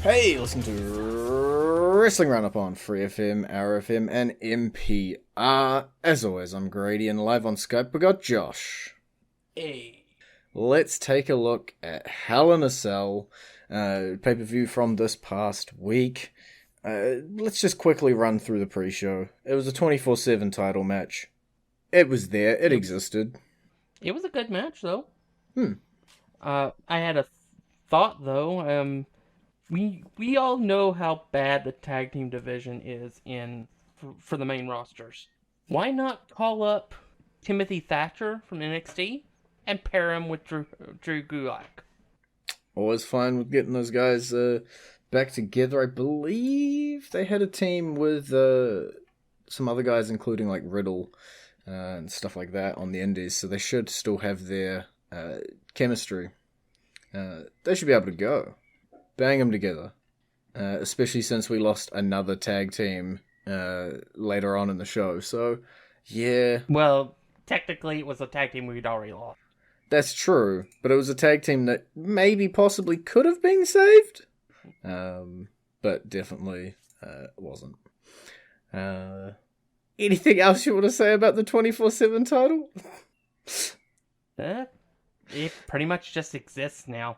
Hey, listen to Wrestling Roundup on FreeFM, ArrowFM, and MPR. As always, I'm Grady, and live on Skype we got Josh. Hey. Let's take a look at Hell in a Cell, pay-per-view from this past week. Let's just quickly run through the pre-show. It was a 24/7 title match. It was there. It existed. It was a good match, though. Hmm. I had a thought, though. We all know how bad the tag team division is for the main rosters. Why not call up Timothy Thatcher from NXT and pair him with Drew Gulak? Always fine with getting those guys back together. I believe they had a team with some other guys, including like Riddle and stuff like that on the indies, so they should still have their chemistry. They should be able to go. Bang them together. Especially since we lost another tag team later on in the show. So, yeah. Well, technically it was a tag team we'd already lost. That's true, but it was a tag team that maybe possibly could have been saved. But definitely wasn't. Anything else you want to say about the 24/7 title? It pretty much just exists now.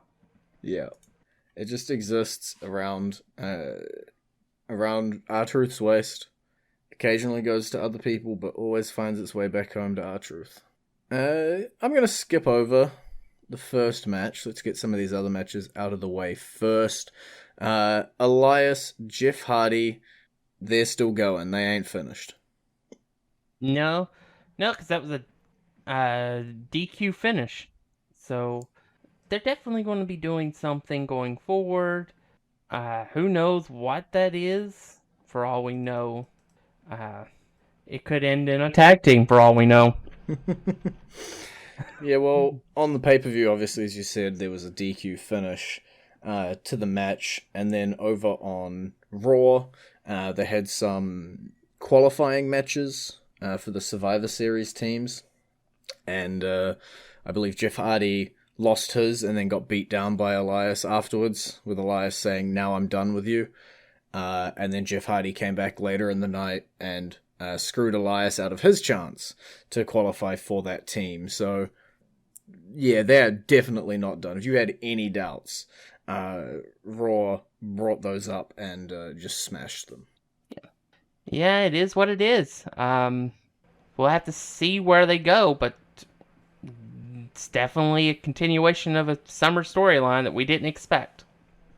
Yeah. It just exists around R-Truth's waist. Occasionally goes to other people, but always finds its way back home to R-Truth. I'm going to skip over the first match. Let's get some of these other matches out of the way first. Elias, Jeff Hardy, they're still going. They ain't finished. No, because that was a DQ finish. So they're definitely going to be doing something going forward. Who knows what that is? For all we know, it could end in a tag team. For all we know. Yeah, well, on the pay-per-view, obviously, as you said, there was a DQ finish to the match, and then over on Raw, they had some qualifying matches for the Survivor Series teams, and I believe Jeff Hardy lost his and then got beat down by Elias afterwards, with Elias saying, "Now I'm done with you." And then Jeff Hardy came back later in the night and screwed Elias out of his chance to qualify for that team. So, yeah, they're definitely not done. If you had any doubts, Raw brought those up and just smashed them. Yeah, it is what it is. We'll have to see where they go, but it's definitely a continuation of a summer storyline that we didn't expect.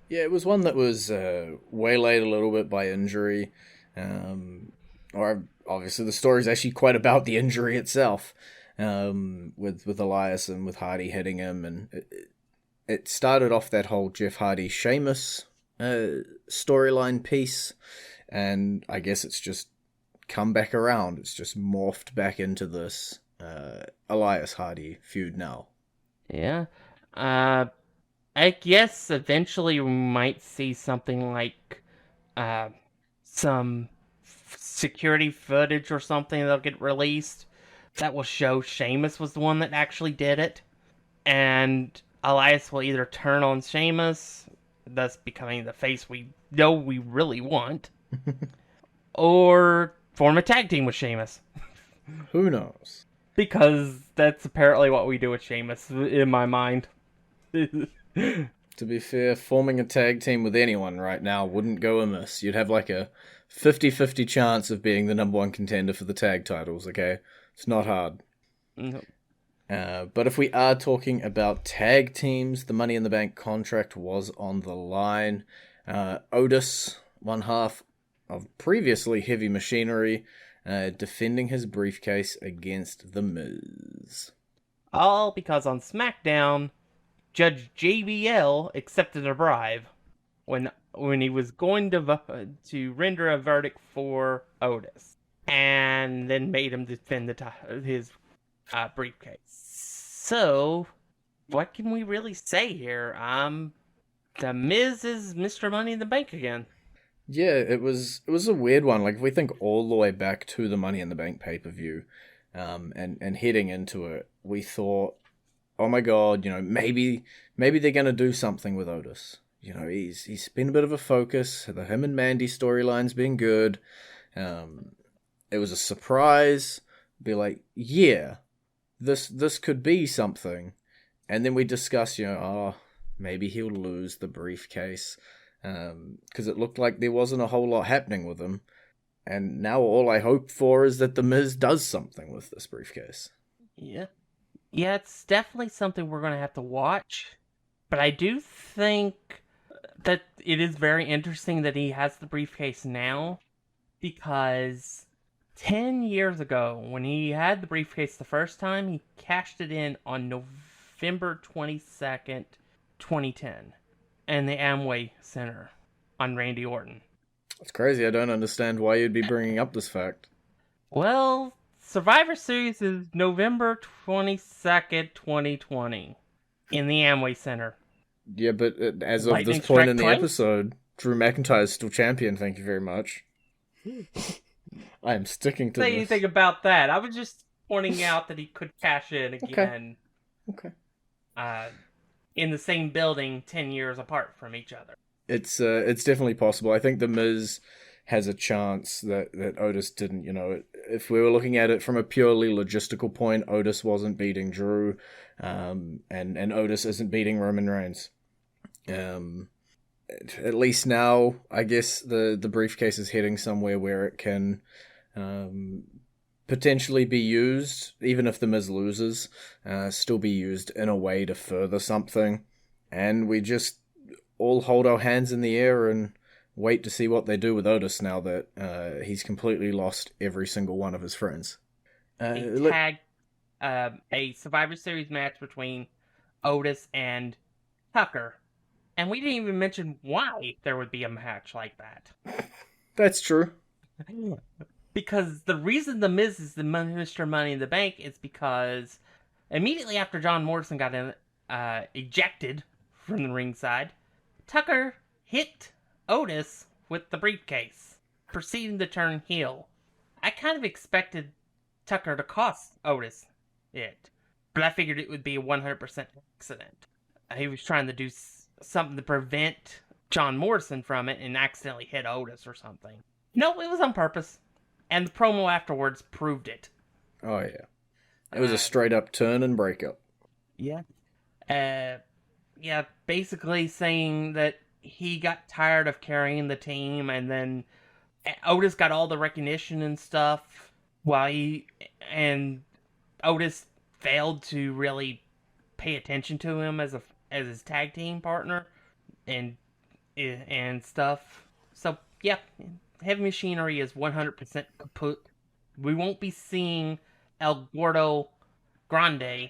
Yeah, it was one that was waylaid a little bit by injury. Or obviously the story's actually quite about the injury itself, with Elias and with Hardy hitting him, and it started off that whole Jeff Hardy Sheamus storyline piece, and I guess it's just come back around. It's just morphed back into this Elias Hardy feud now. Yeah. I guess eventually we might see something like some security footage or something that'll get released that will show Sheamus was the one that actually did it, and Elias will either turn on Sheamus, thus becoming the face we know we really want, or form a tag team with Sheamus. Who knows? Because that's apparently what we do with Sheamus, in my mind. To be fair, forming a tag team with anyone right now wouldn't go amiss. You'd have like a 50-50 chance of being the number one contender for the tag titles, okay? It's not hard. No. But if we are talking about tag teams, the Money in the Bank contract was on the line. Otis, one half of previously Heavy Machinery, defending his briefcase against The Miz. All because on SmackDown, Judge JBL accepted a bribe when he was going to render a verdict for Otis, and then made him defend his briefcase. So, what can we really say here? The Miz is Mr. Money in the Bank again. Yeah, it was a weird one. Like, if we think all the way back to the Money in the Bank pay-per-view, and heading into it, we thought, oh my god, maybe they're going to do something with Otis. he's been a bit of a focus. The him and Mandy storyline's been good. It was a surprise. Be like, yeah, this could be something. And then we discuss, maybe he'll lose the briefcase. Because it looked like there wasn't a whole lot happening with him. And now all I hope for is that The Miz does something with this briefcase. Yeah. Yeah, it's definitely something we're going to have to watch. But I do think that it is very interesting that he has the briefcase now. Because 10 years ago, when he had the briefcase the first time, he cashed it in on November 22nd, 2010. In the Amway Center on Randy Orton. It's crazy. I don't understand why you'd be bringing up this fact. Well, Survivor Series is November 22nd, 2020 in the Amway Center. Yeah, but as of this point in the episode, Drew McIntyre is still champion, thank you very much. I am sticking to this. Say anything about that. I was just pointing out that he could cash in again. Okay. In the same building 10 years apart from each other. It's definitely possible. I think The Miz has a chance that Otis didn't. If we were looking at it from a purely logistical point, Otis wasn't beating Drew, and Otis isn't beating Roman Reigns. At least now, I guess the briefcase is heading somewhere where it can potentially be used, even if The Miz loses, still be used in a way to further something. And we just all hold our hands in the air and wait to see what they do with Otis now that he's completely lost every single one of his friends. A Survivor Series match between Otis and Tucker. And we didn't even mention why there would be a match like that. That's true. Because the reason The Miz is the Mr. Money in the Bank is because immediately after John Morrison got ejected from the ringside, Tucker hit Otis with the briefcase, proceeding to turn heel. I kind of expected Tucker to cost Otis it, but I figured it would be a 100% accident. He was trying to do something to prevent John Morrison from it and accidentally hit Otis or something. No, it was on purpose. And the promo afterwards proved it. Oh, yeah. It was a straight-up turn and breakup. Yeah. Basically saying that he got tired of carrying the team, and then Otis got all the recognition and stuff, and Otis failed to really pay attention to him as his tag team partner, and stuff. So, yeah. Heavy Machinery is 100% kaput. We won't be seeing El Gordo Grande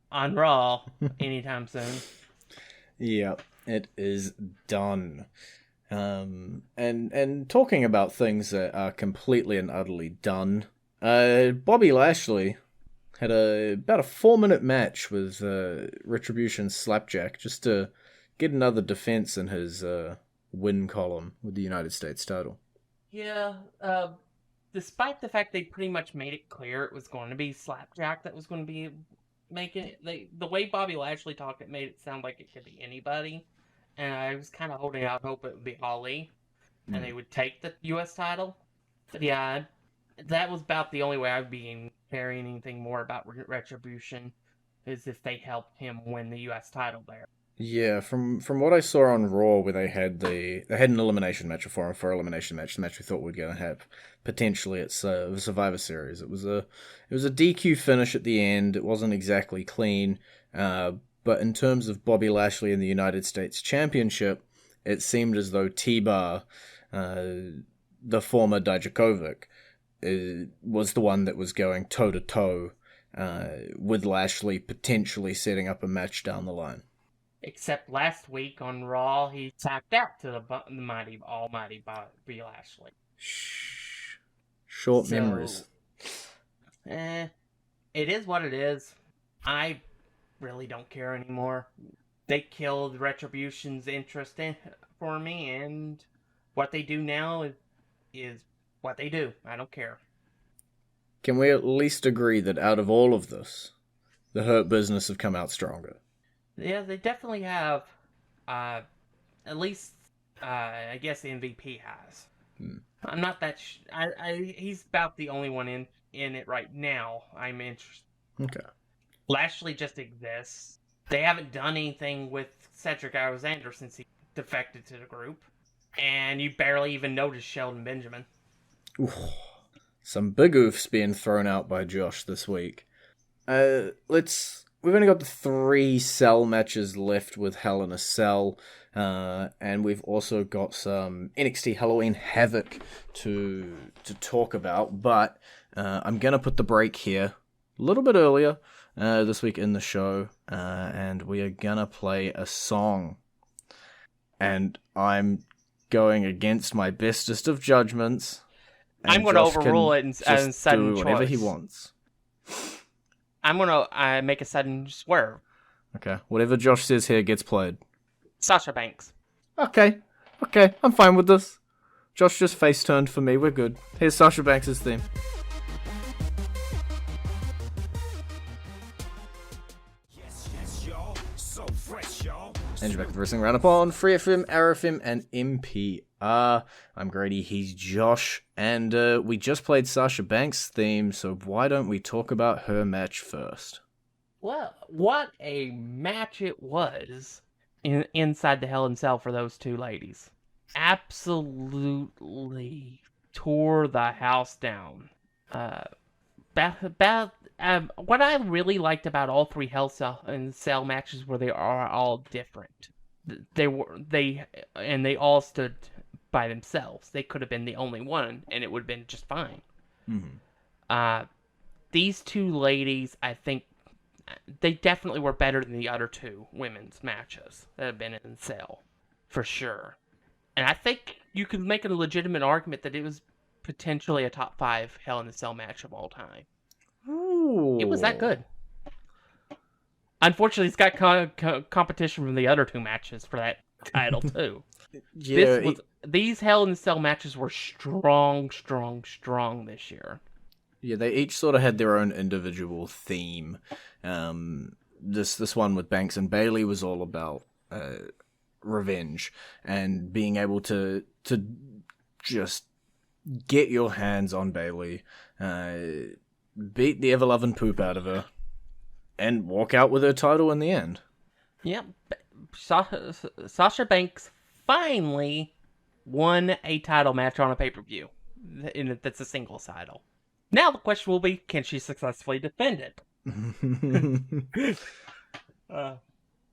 on Raw anytime soon. Yeah, it is done. And talking about things that are completely and utterly done, Bobby Lashley had about a 4-minute match with Retribution's Slapjack just to get another defense in his win column with the United States title. Yeah, despite the fact they pretty much made it clear it was going to be Slapjack that was going to be making it, the way Bobby Lashley talked, it made it sound like it could be anybody, and I was kind of holding out hope it would be Ali, and they would take the U.S. title. But yeah, that was about the only way I'd be caring anything more about Retribution, is if they helped him win the U.S. title there. Yeah, from what I saw on Raw, where they had an elimination match, a 4-on-4 elimination match, the match we thought we were going to have potentially at the Survivor Series. It was a DQ finish at the end. It wasn't exactly clean, but in terms of Bobby Lashley in the United States Championship, it seemed as though T-Bar, the former Dijakovic, was the one that was going toe to toe with Lashley, potentially setting up a match down the line. Except last week on Raw, he tapped out to the almighty Bobby Lashley. Shh. Short memories. It is what it is. I really don't care anymore. They killed Retribution's interest for me, and what they do now is what they do. I don't care. Can we at least agree that out of all of this, the Hurt Business have come out stronger? Yeah, they definitely have. At least, I guess the MVP has. Hmm. I'm not that. He's about the only one in it right now. I'm interested. Okay. Lashley just exists. They haven't done anything with Cedric Alexander since he defected to the group, and you barely even notice Sheldon Benjamin. Oof. Some big oofs being thrown out by Josh this week. We've only got the 3 cell matches left with Hell in a Cell, and we've also got some NXT Halloween Havoc to talk about, but I'm going to put the break here a little bit earlier this week in the show, and we are going to play a song. And I'm going against my bestest of judgments. I'm going to overrule it and sudden do whatever choice. he wants. I'm going to make a sudden swerve. Okay, whatever Josh says here gets played. Sasha Banks. Okay, I'm fine with this. Josh just face-turned for me, we're good. Here's Sasha Banks' theme. And you're back with Wrestling Roundup on FreeFM, ArrowFM, and MPR. I'm Grady, he's Josh, and we just played Sasha Banks' theme, so why don't we talk about her match first? Well, what a match it was inside the Hell in Cell for those two ladies. Absolutely tore the house down. What I really liked about all 3 Hell in Cell matches were they are all different. They all stood by themselves. They could have been the only one, and it would have been just fine. Mm-hmm. These 2 ladies, I think, they definitely were better than the other 2 women's matches that have been in Cell, for sure. And I think you could make a legitimate argument that it was potentially a top 5 Hell in a Cell match of all time. Ooh. It was that good. Unfortunately, it's got competition from the other 2 matches for that title, too. Yeah, these Hell in a Cell matches were strong this year. Yeah, they each sort of had their own individual theme. This one with Banks and Bayley was all about revenge and being able to just get your hands on Bayley, beat the ever-loving poop out of her, and walk out with her title in the end. Yep. Sasha Banks finally won a title match on a pay-per-view. That's a singles title. Now the question will be, can she successfully defend it?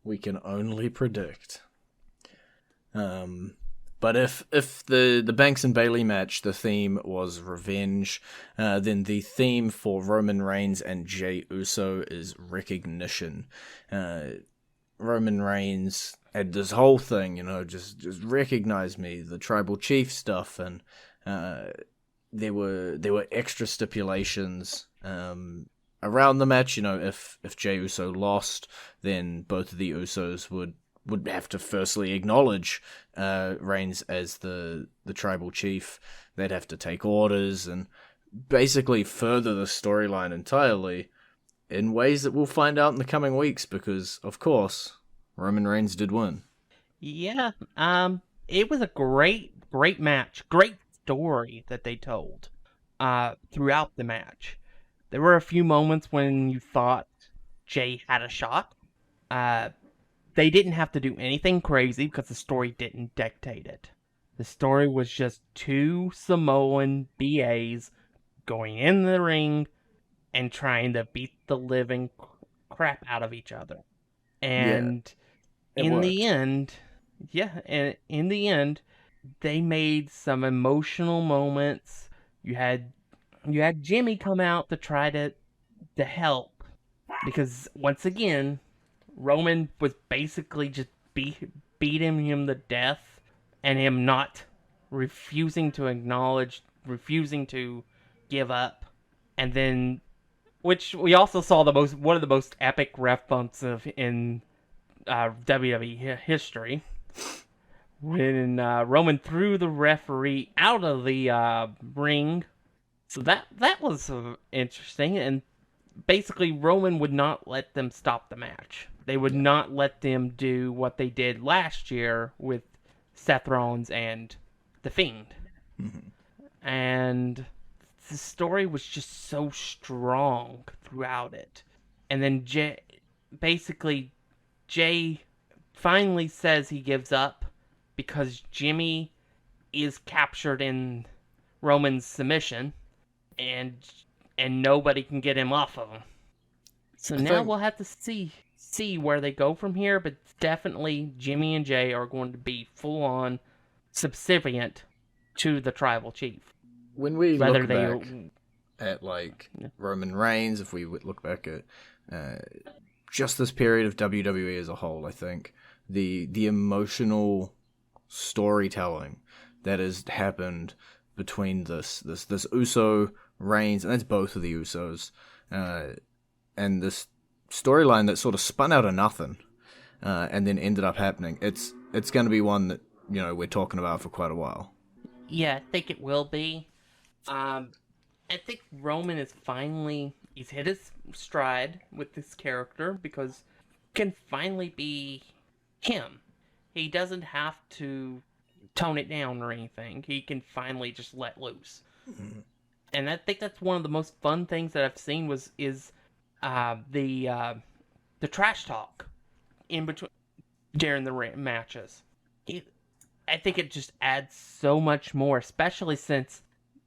We can only predict. But if the Banks and Bayley match, the theme was revenge, then the theme for Roman Reigns and Jey Uso is recognition. Roman Reigns had this whole thing, just recognize me, the tribal chief stuff, and there were extra stipulations around the match. If Jey Uso lost, then both of the Usos would have to firstly acknowledge Reigns as the tribal chief. They'd have to take orders and basically further the storyline entirely in ways that we'll find out in the coming weeks because, of course, Roman Reigns did win. Yeah, it was a great match. Great story that they told throughout the match. There were a few moments when you thought Jey had a shot. They didn't have to do anything crazy because the story didn't dictate it. The story was just 2 Samoan BAs going in the ring and trying to beat the living crap out of each other. And in the end, they made some emotional moments. You had Jimmy come out to try to help because once again, Roman was basically just beating him to death, and him not refusing to acknowledge, refusing to give up, and then, which we also saw one of the most epic ref bumps in WWE history, when Roman threw the referee out of the ring. So that was interesting, and basically Roman would not let them stop the match. They would not let them do what they did last year with Seth Rollins and The Fiend. And the story was just so strong throughout it. And then basically Jay finally says he gives up because Jimmy is captured in Roman's submission, and nobody can get him off of him. So now we'll have to see where they go from here, but definitely Jimmy and Jay are going to be full on subservient to the tribal chief. When we look back at Roman Reigns, if we look back at just this period of WWE as a whole, I think the emotional storytelling that has happened between this Uso Reigns, and that's both of the Usos, and this storyline that sort of spun out of nothing, and then ended up happening. It's going to be one that we're talking about for quite a while. Yeah, I think it will be. I think Roman he's hit his stride with this character because he can finally be him. He doesn't have to tone it down or anything. He can finally just let loose. Mm-hmm. And I think that's one of the most fun things that I've seen is the trash talk in between during the matches. I think it just adds so much more, especially since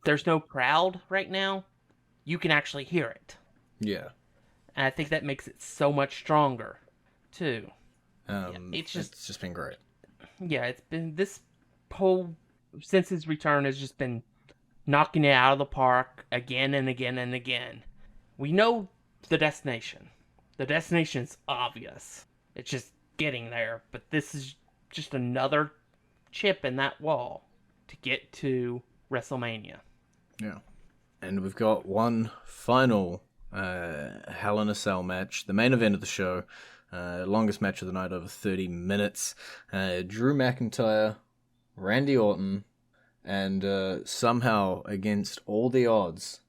there's no crowd right now. You can actually hear it. Yeah. And I think that makes it so much stronger, too. It's just been great. Yeah, it's been this whole since his return has just been knocking it out of the park again and again and again. We know the destination. The destination's obvious. It's just getting there, but this is just another chip in that wall to get to WrestleMania. Yeah. And we've got one final Hell in a Cell match, the main event of the show, longest match of the night, over 30 minutes. Drew McIntyre, Randy Orton, and somehow, against all the odds,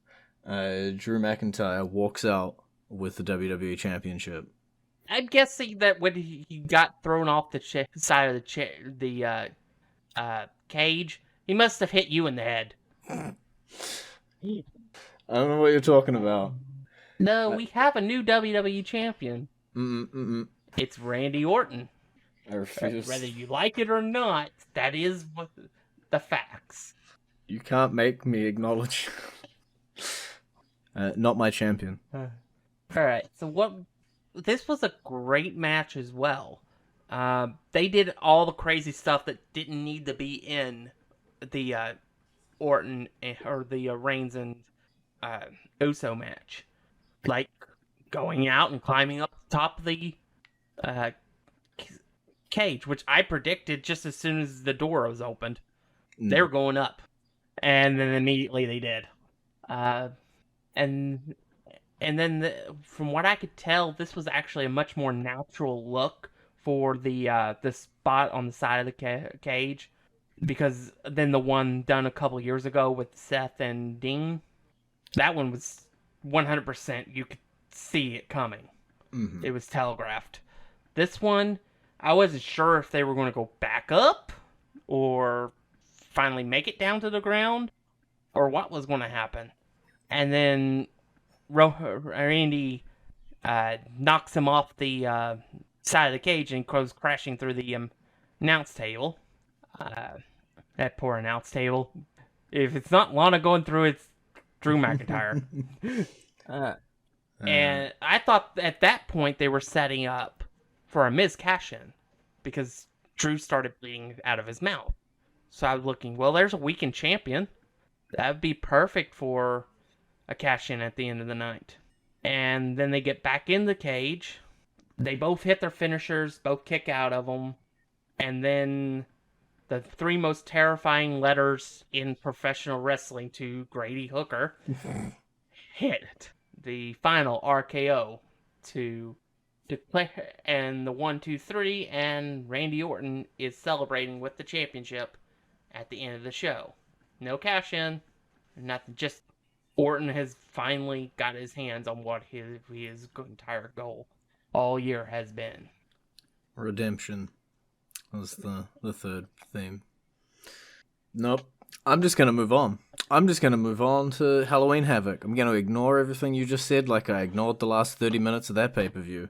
Drew McIntyre walks out with the WWE Championship. I'm guessing that when he got thrown off the side of the cage, he must have hit you in the head. I don't know what you're talking about. No, we have a new WWE champion. It's Randy Orton. I refuse. Whether you like it or not, that is what the facts. You can't make me acknowledge. Not my champion. Alright, so this was a great match as well. They did all the crazy stuff that didn't need to be in the Orton or the Reigns and Uso match. Like going out and climbing up the top of the cage, which I predicted just as soon as the door was opened. They were going up. And then immediately they did. And then from what I could tell, this was actually a much more natural look for the spot on the side of the cage, because then the one done a couple years ago with Seth and Dean, that one was 100%. You could see it coming. Mm-hmm. It was telegraphed. This one, I wasn't sure if they were going to go back up or finally make it down to the ground or what was going to happen. And then Randy knocks him off the side of the cage and goes crashing through the announce table. That poor announce table. If it's not Lana going through, it's Drew McIntyre. And I thought at that point they were setting up for a Miz cash-in because Drew started bleeding out of his mouth. So I was looking, well, there's a weakened champion. That would be perfect for a cash-in at the end of the night. And then they get back in the cage. They both hit their finishers, both kick out of them. And then the three most terrifying letters in professional wrestling to Grady Hooker hit the final RKO to play, and the 1, 2, 3, and Randy Orton is celebrating with the championship at the end of the show. No cash in, nothing. Just Orton has finally got his hands on what his entire goal all year has been. Redemption. That was the third theme. Nope. I'm just going to move on. I'm just going to move on to Halloween Havoc. I'm going to ignore everything you just said, like I ignored the last 30 minutes of that pay-per-view.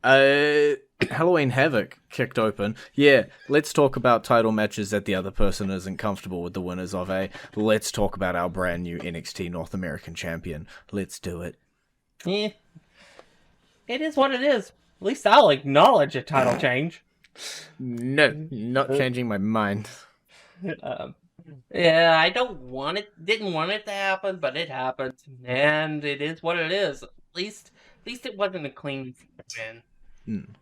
Halloween Havoc kicked open. Yeah, let's talk about title matches that the other person isn't comfortable with the winners of. Let's talk about our brand new NXT North American Champion. Let's do it. Yeah. It is what it is. At least I'll acknowledge a title change. No, not changing my mind. Yeah, I didn't want it to happen, but it happened, and it is what it is. At least it wasn't a clean win.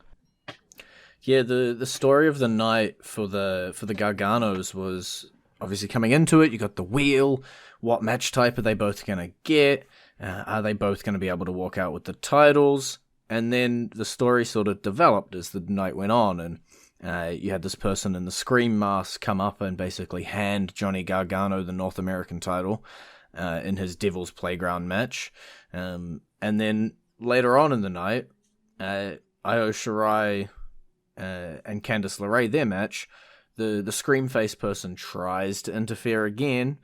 Yeah, the story of the night for the Garganos was obviously coming into it. You got the wheel. What match type are they both gonna get? Are they both gonna be able to walk out with the titles? And then the story sort of developed as the night went on, and you had this person in the Scream mask come up and basically hand Johnny Gargano the North American title in his Devil's Playground match. And then later on in the night, Io Shirai and Candice LeRae, their match, the Scream face person tries to interfere again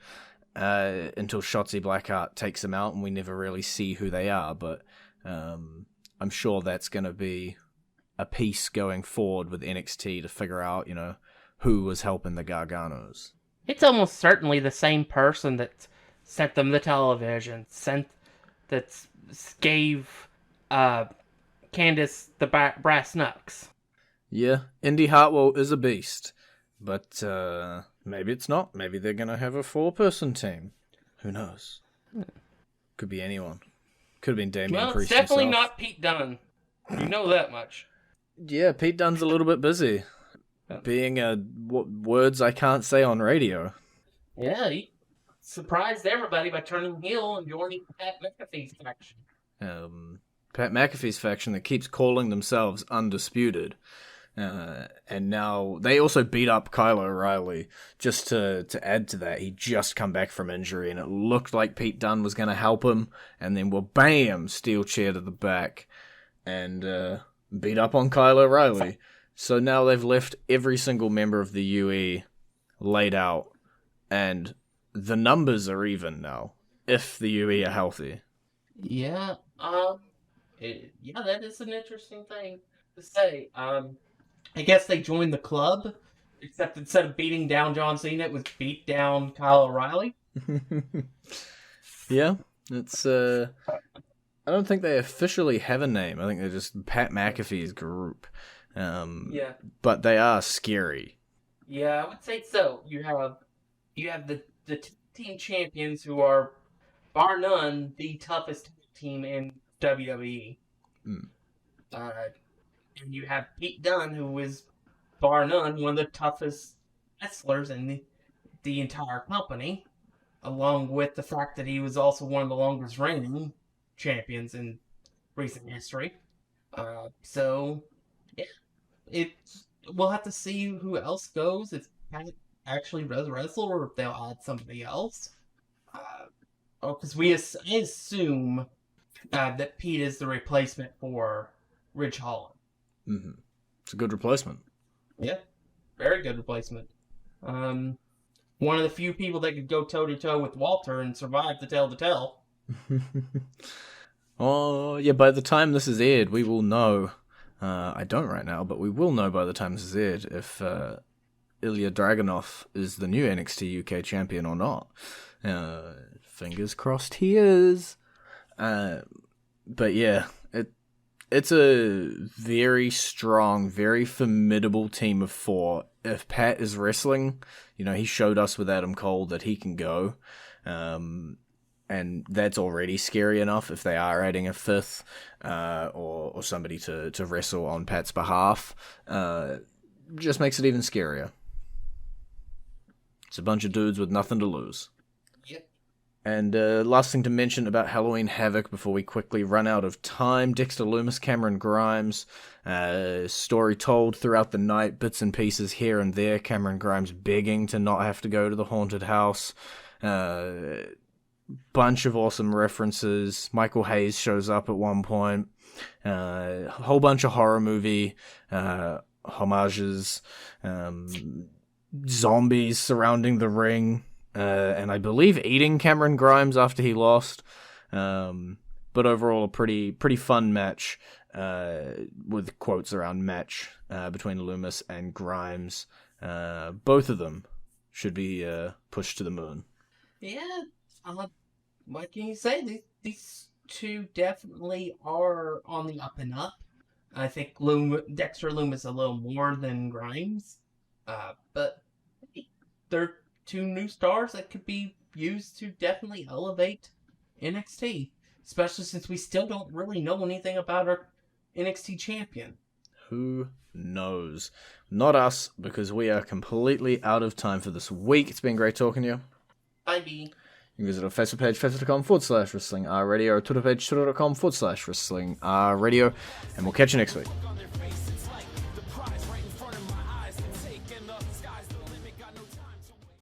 until Shotzi Blackheart takes them out, and we never really see who they are, but I'm sure that's going to be a piece going forward with NXT to figure out, who was helping the Garganos. It's almost certainly the same person that sent them the television, that gave Candice the brass knucks. Yeah, Indy Hartwell is a beast, but maybe it's not. Maybe they're going to have a 4-person team. Who knows? Could be anyone. Could have been Damian Priest it's definitely himself. not Pete Dunne. You know that much. Yeah, Pete Dunne's a little bit busy. Being words I can't say on radio. Yeah, he surprised everybody by turning heel and joining Pat McAfee's faction. Pat McAfee's faction that keeps calling themselves Undisputed. And now they also beat up Kyle O'Reilly. Just to add to that, he just come back from injury, and it looked like Pete Dunne was going to help him, and then bam, steel chair to the back, and beat up on Kyle O'Reilly. So now they've left every single member of the UE laid out, and the numbers are even now, if the UE are healthy. Yeah, that is an interesting thing to say. I guess they joined the club, except instead of beating down John Cena, it was beat down Kyle O'Reilly. Yeah, it's I don't think they officially have a name. I think they're just Pat McAfee's group. Yeah. But they are scary. Yeah, I would say so. You have the team champions who are, bar none, the toughest team in WWE. And you have Pete Dunne, who is, bar none, one of the toughest wrestlers in the entire company, along with the fact that he was also one of the longest reigning champions in recent history. So, yeah, we'll have to see who else goes, if Pat actually does wrestle, or if they'll add somebody else. Because I assume that Pete is the replacement for Ridge Holland. Mm-hmm. It's a good replacement. Yeah, very good replacement. One of the few people that could go toe-to-toe with Walter and survive to tell the tale. Oh, yeah, by the time this is aired, we will know. I don't right now, but we will know by the time this is aired if Ilya Dragunov is the new NXT UK champion or not. Fingers crossed he is. But yeah, it's a very strong, very formidable team of 4. If Pat is wrestling, he showed us with Adam Cole that he can go. And that's already scary enough if they are adding a 5th or somebody to wrestle on Pat's behalf. Just makes it even scarier. It's a bunch of dudes with nothing to lose. Yep. And last thing to mention about Halloween Havoc before we quickly run out of time, Dexter Lumis, Cameron Grimes, story told throughout the night, bits and pieces here and there, Cameron Grimes begging to not have to go to the haunted house, bunch of awesome references, Michael Hayes shows up at one point, a whole bunch of horror movie homages, zombies surrounding the ring, and I believe eating Cameron Grimes after he lost. But overall, a pretty fun match, with quotes around match between Loomis and Grimes. Both of them should be pushed to the moon. Yeah, what can you say? These two definitely are on the up and up. I think Dexter Loomis a little more than Grimes, but they're two new stars that could be used to definitely elevate NXT, especially since we still don't really know anything about our NXT champion. Who knows? Not us, because we are completely out of time for this week. It's been great talking to you. Bye, B. You can visit our Facebook page, facebook.com/wrestling radio, or Twitter page, twitter.com/wrestling radio, and we'll catch you next week.